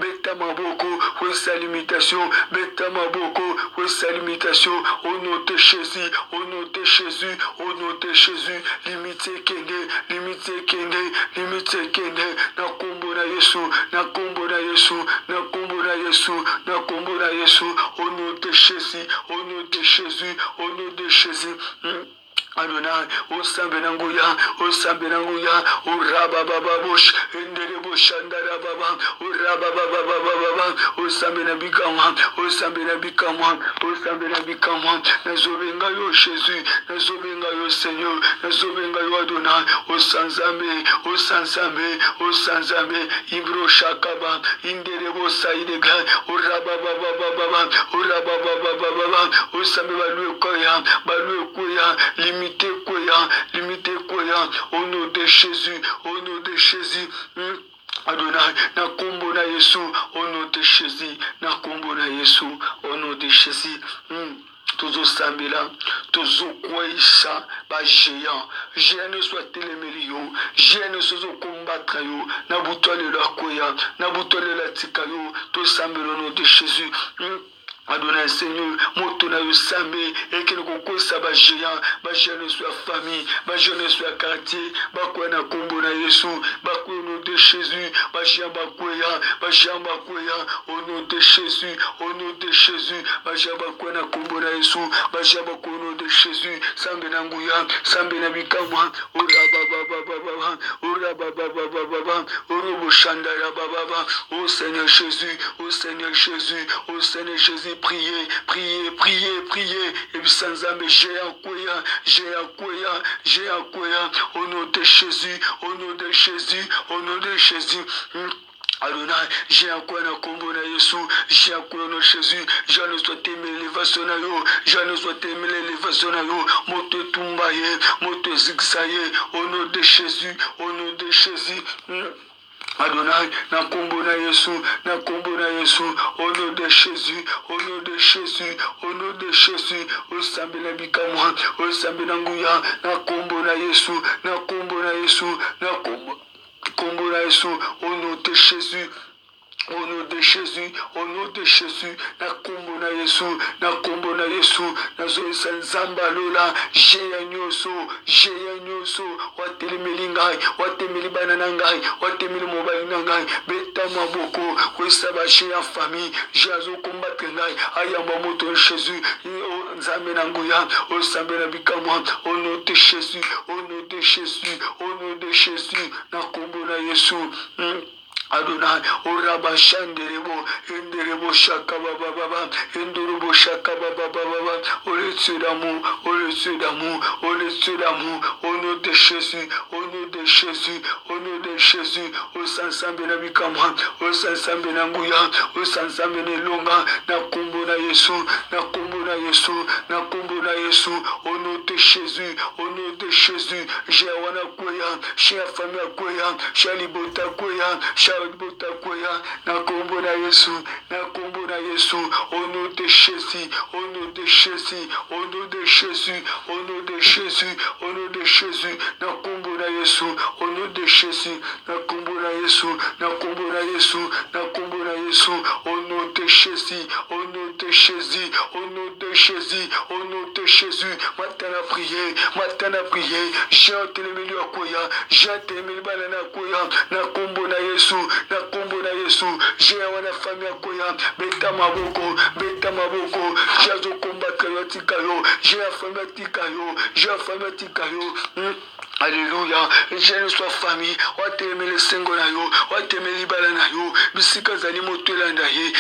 beta maboko, wesa limitation, beta maboko, wesa limitation, au nom de Jésus, au nom de Jésus, au nom de Jésus, limite ekende, na kombo na Yesu, na kombo na Yesu, na kombo na Yesu, na kombo na Yesu, au nom de Jésus, au nom de Jésus, au nom de Jésus. Adonai, osambe nanguya, urabababush, enderebo shandara baba, urabababababa, osambe na bikamwa, nazobenga yo Jésus, nazobenga yo Seigneur, nazobenga yo Adonai, osanzambe, ibro shakaba, inderebo saidega, urabababababa, osambe balue koya, limité koya, au nom de Jésus, Adonai, na kombo na Yesu, au nom de Jésus, na kombo na Yesu, au nom de Jésus. Tozosambela, tozokwesa ba géant ne soit telemeli yo, ne soit combattre yo, na butwale la koya, na butwale la tika yo, tosambela au nom de Jésus. Adonai Seigneur, moto na yo sambe, et que nous concourons ba géant ne soit famille, ba jeune soit quartier, ba kwa na kombo na Yesu, ba kwa au nom de Jésus, ba géant ba koya, au nom de Jésus, ba géant ba kwa na kombo na Yesu, ba géant ba kwa au nom de Jésus, sambe na nguya, sambe na bikamwa, oh Seigneur Jésus, priez. Et puis sans âme, j'ai un koya, au nom de Jésus, Adonai, j'ai un coin à combo na Yesu, j'ai un coin na Jésus, je ne sois t'aimer l'élévation na yo, moto tumbaye, moto zigzaye, au nom de Jésus, Adonai, na kombo na Yesu, au nom de Jésus, osambe na bikamwa, osambe na nguya, na kombo na Yesu, kombo na Yesu, au nom de Jésus. Au nom de Jésus, na kombo na Yesu, na zoisa nzamba lola, jeya nyoso, watelemeli ngai, watemeli bana na ngai, watemeli mobali na ngai, beta maboko, kwesa ba jeya famille, jazo combattre ngai, ayamba moto Jésus, nzambe na nguya, osambe na bikamwa, au nom de Jésus, na kombo na Yesu. Adonai, Oraba Shanderebo, Enderebo Shaka Baba, Endurubo Shaka Baba, au-dessus d'amour, au nom de Jésus, au Sansambe na Bikamwa, au Sansambe na Nguya, au Sansambe na Longa, na Kombo na Yesu, au nom de Jésus, j'ai wana koya, j'ai la famille koya, j'ai libota koya, Botakoya, na kombo na Yesu, au nom de Jésus, na kombo na Yesu, au nom de Jésus, na kombo na Yesu, au nom de Jésus, matin à prier, j'ai entendu le koya, j'ai entendu le banana koya, na kombo na Yesu, j'ai wana famille koya, beta maboko, jazo combattre yo tikayo, j'ai la famille tikayo, Alléluia, je ne sois famille, wateme le sengo na yo, wateme libala na yo, bisika zali motolanda ye,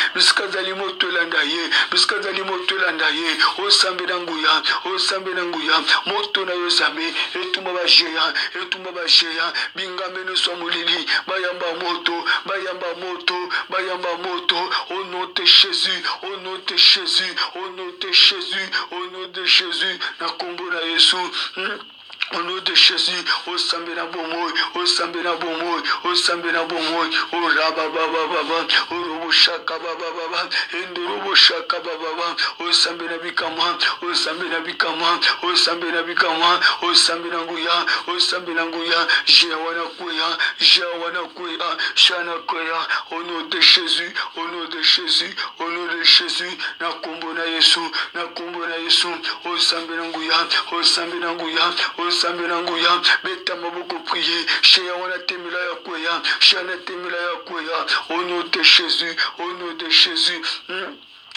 osambe na nguya, moto na yo zambe, etumba ba jeya, bingambe no so mulili, bayamba moto, au nom de Jésus, na kombo na Yesu. Au nom de Jésus, au Sambena Bomoy, au Sambena Bomoy, au Sambena Bomoy, au Rabababa, au Roboshaka Baba, Endoroboshaka Baba, au Sambena Bikama, au Sambena Bikama, au Sambena Bikama, au Sambena Guya, au Sambena Guya, Jawana Kuya, Jawana Kuya, Shana Kuya, au nom de Jésus, au nom de Jésus, au nom de Jésus, Nakumbona Yesu, Nakumbona Yesu, au Sambena Guya, au Sambena Guya, au Sambena Nguya, beta maboko prier, chez Yawana Temila Yakoya, Shana Temila Yakoya, au nom de Jésus, au nom de Jésus.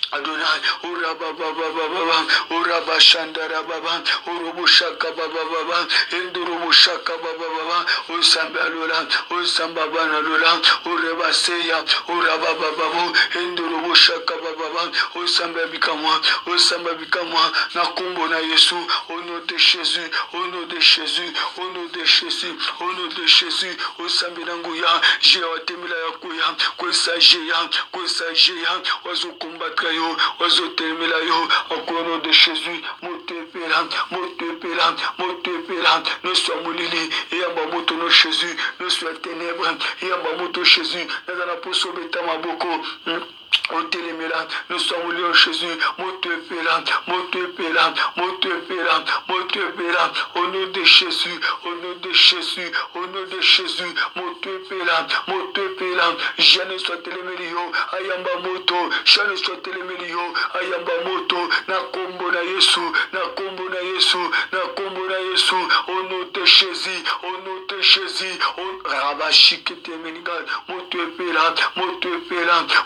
Adonai, Uraba Baba Baba, Uraba Shandara Baba, Urubushaka Baba Baba, Endurubushaka Baba Baba, Usamba Lola, Usamba Bana Lola, Ureba Seya, Uraba Baba, Endurubushaka Baba Baba, Usamba Bikama, Usamba Bikama, Nakumbo na Yesu, au nom de Jésus, au nom de Jésus, au nom de Jésus, au nom de Jésus, Usamba Nguya, Jéa Temila Yakuya, Kwesa Jéa, Oiseau combattre. Wazotemela yo, au nom de Jésus, motepela, ne sois moulini, et à Bamoto no Jésus, ne sois ténèbres, et à Bamoto Jésus, dans la poso beta maboko. Au téléméla, nous sommes liés en Jésus, motepela, au nom de Jésus, au nom de Jésus, au nom de Jésus, motepela, je ne sois télémélio, ayamba moto, je ne sois télémélio, ayamba moto, na kombo na Yesu, au nom de Jésus, au nom de Jésus, au rabashikete menigal, motepela,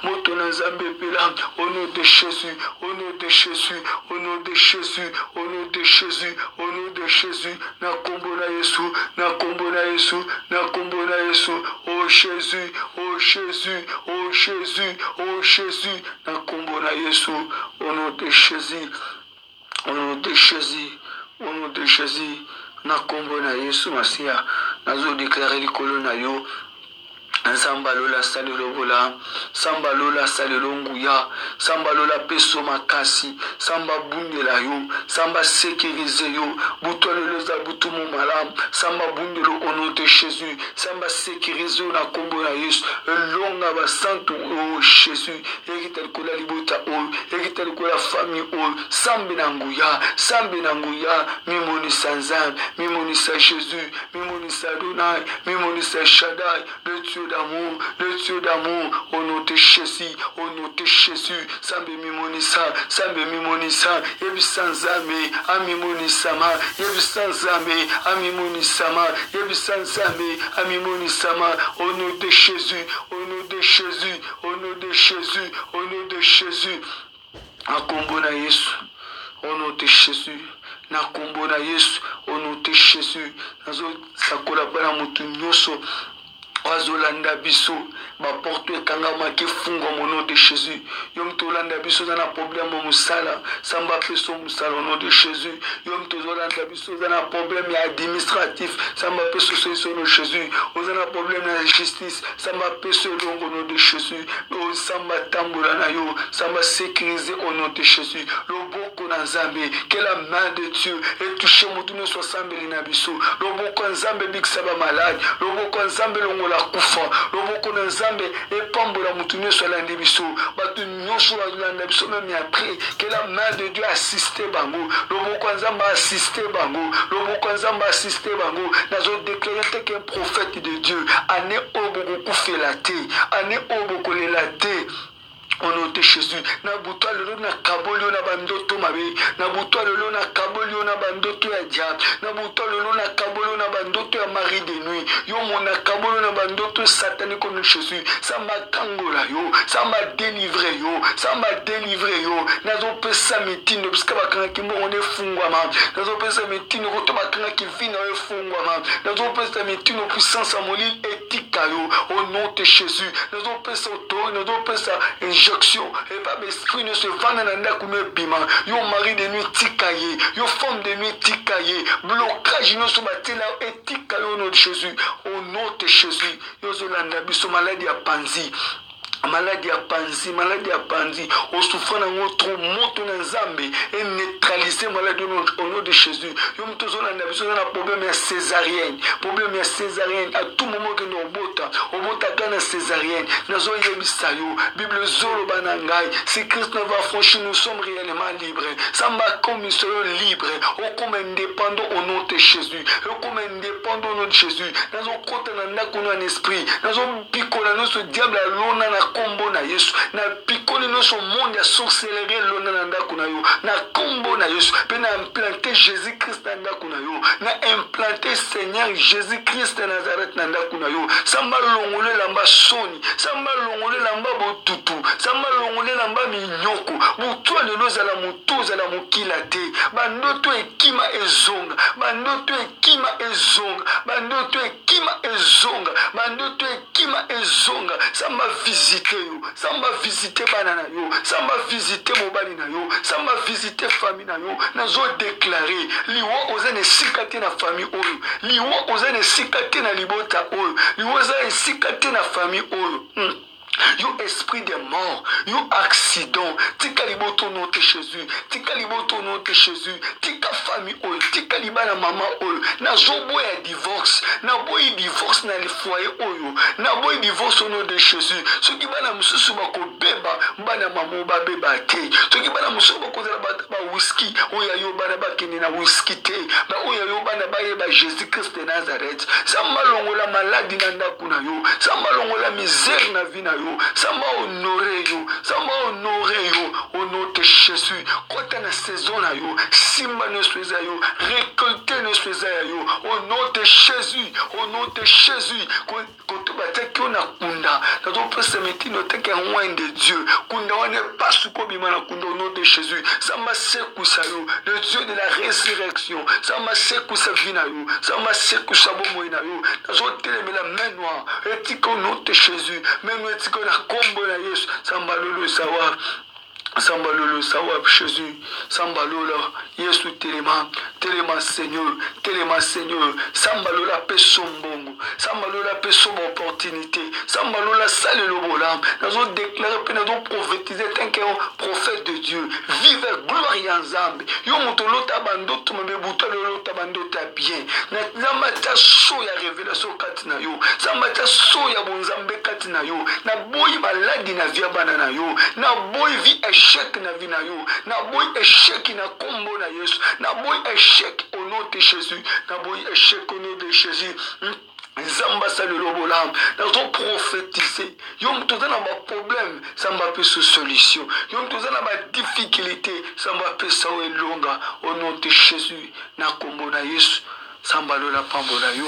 moto na Zambé pela, au nom de Jésus, au nom de Jésus, au nom de Jésus, au nom de Jésus, au nom de Jésus, na kombo na Yesu, na kombo na Yesu, na kombo na Yesu, oh Jésus, oh Jésus, oh Jésus, oh Jésus, na kombo na Yesu, au nom de Jésus, au nom de Jésus, au nom de Jésus, na kombo na Yesu Masia, nazo déclarer likolo na yo. Samba lola salelo bola, samba lola salelo nguya, samba lola peso makasi, samba bundela yo, samba sécuriser yo, butolo za butumu malam, samba bundelo au nom de Jésus, samba sécuriser na kombo na Yesu, longa ba santo o Jésus, eritel kola libota o, eritel kola famille o, sambe na nguya, mimoni sanzam, mimoni sa Jésus, mimoni sa Adonai, mimoni sa Shaddai, le Dieu d'amour, au nom de Jésus, au nom de Jésus, Sambe Mimonisa, Yebisanzame, Amimonisama, Yebisanzame, Amimonisama, Yebisanzame, Amimonisama, au nom de Jésus, au nom de Jésus, au nom de Jésus, au nom de Jésus, Akombona Yesu, au nom de Jésus. Na kombo na Yesu, au nom de Jésus, nazo sakola bana mutu nyoso. Wazolanda biso ba porte kangama ki fungo au nom de Jésus. Yom tolanda biso na problème musala, samba peso musala au nom de Jésus. Yom tolanda biso na problème administratif, samba peso solution au nom de Jésus. Ozana problème na justice, samba peso longo au nom de Jésus. O samba tambola na yo, samba sécuriser au nom de Jésus. Loboko na Nzambe, que la main de Dieu ait touché mutuno so sambeli na biso. Loboko Nzambe bikisaba malade, loboko Nzambe longo la kufa, loboko na Nzambe epambola mutu nyonso alandi biso, bato nyonso balanda biso même après, que la main de Dieu assiste bango, loboko Nzambe assiste bango, loboko Nzambe assiste bango, nazo déclarer qu'un prophète de Dieu, année oboko kufela te, année oboko lela te. Au nom de Jésus, na butwa lelo na kabolio na bandoto mabe, na butwa lelo na kabolio na bandoto ya diable, na butwa lelo na kabolio na bandoto ya mari de nuit, yo mona kabolio na bandoto satanique au nom de Jésus, ça m'a kangola yo, ça m'a délivré yo, nazo pesa mitino puisque bakanga kimbo on est fungwama, nazo pesa mitino koto bakanga kivina on est fungwama, nazo pesa mitino puissance à molil etika yo, au nom de Jésus, nazo pesa autorité, nazo pesa et pas l'esprit ne se vend dans la bima. Yo mari de nuit tikaye, yo femme de nuit tikaye, blocage no so batela etika au nom de Jésus, au nom de Jésus. Yo zolanda biso maladie à panzi. maladie ya panzi au souffrant nango trop moto na nzambe et neutraliser maladie au nom de Jésus. Yo mtozo na biso na problème ya césarienne à tout moment que nous obota kana césarienne nazo yebisa yo Bible zolo banangai si Christ nous va franchir nous sommes réellement libres samba comme nous sommes libres au comme indépendant au nom de Jésus au comme indépendant au nom de Jésus nazo kota na ndako na esprit nazo pikola no so diable alona na kombo na Yesu na pikoli no so monde ya sorcellerie lona na ndako na yo na kombo na Yesu pe na implanter Jésus Christ na ndako na yo na implanter Seigneur Jésus Christ na Nazareth na ndako na yo samba longole lamba soni samba longole lamba botutu samba longole lamba minyoko mutu lelo zala mutu zala mukila te bandoto ekima ezonga bandoto ekima ezonga bandoto ekima ezonga bandoto ekima ezonga samba visiter yo samba visiter bana na yo samba visiter mobali na yo samba visiter famille na yo nazo déclarer liwo ozane sikate na famille oyo liwo ozane sikate na libota oyo liwo ozane sikate na famille oyo yo esprit de mort, yo accident, tika liboto note Jésus, tika liboto note Jésus, tika famille oil, tika libana maman oil, na zobo ya divorce, na boy divorce na le foyer oyo, na boy divorce au nom de Jésus. Ce qui bana mususu bako beba, bana maman ba beba te. Ce qui bana mususu bako zala ba whisky, oya yo bana ba kene na whisky te, ba oya yo bana ba yeba Jésus Christ de Nazareth. Samba longola maladie na ndaku na yo, samba longola misère na vie na yo. Samba honorer yo au nom de Jésus. Quand na saison na yo, simba ne sois yo, récolter ne sois yo au nom de Jésus, au nom de Jésus. Quand tu vas te na kunda, na to peut se mettre noter que loin de Dieu. Kunda on n'est pas sous kobima na kunda au nom de Jésus. Samba seku sa yo, le Dieu de la résurrection. Samba seku sa vie na yo, samba seku sa bomo na yo. Na zo teleme la main noire, et au nom de Jésus, même et na kombo na Yesu samba lolo sawa Jésus samba lola Yesu telema Seigneur samba lola peso mbongo samba lola peso opportunité samba lola sale le bolam nazo déclarer pe nazo prophétiser tant que prophète de Dieu vive gloire en Zambe yo moto lota bandoto mbe buta lota bandoto bien na zamba ta so ya révélation katina yo zamba ta so ya bonzambe katina yo na boyi maladi na via bana na yo na boyi vi échec na vie na yo na boy échec na kombo na Yesu na boy échec au nom de Jésus na boy échec au nom de Jésus Zamba salelo bolam nazo prophétiser yo mtoza na ba problème samba pe solution yo mtoza na ba difficulté samba pe sa elonga au nom de Jésus na kombo na Yesu samba lola pambo na yo.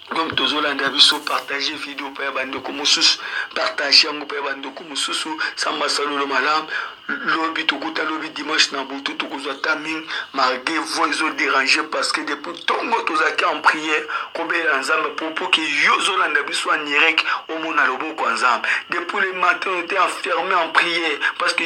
Comme tozolanda biso partager vidéo pa bandeko mususu partager yango pa bandeko mususu samba salolo malam lobi tokuta lobi dimanche na butu tokozwa timing malgré voix déranger parce que depuis tongo tozaki en prière kobela nzambe pour que yozolanda biso en direct au mona loboko nzambe depuis le matin on était enfermé en prière parce que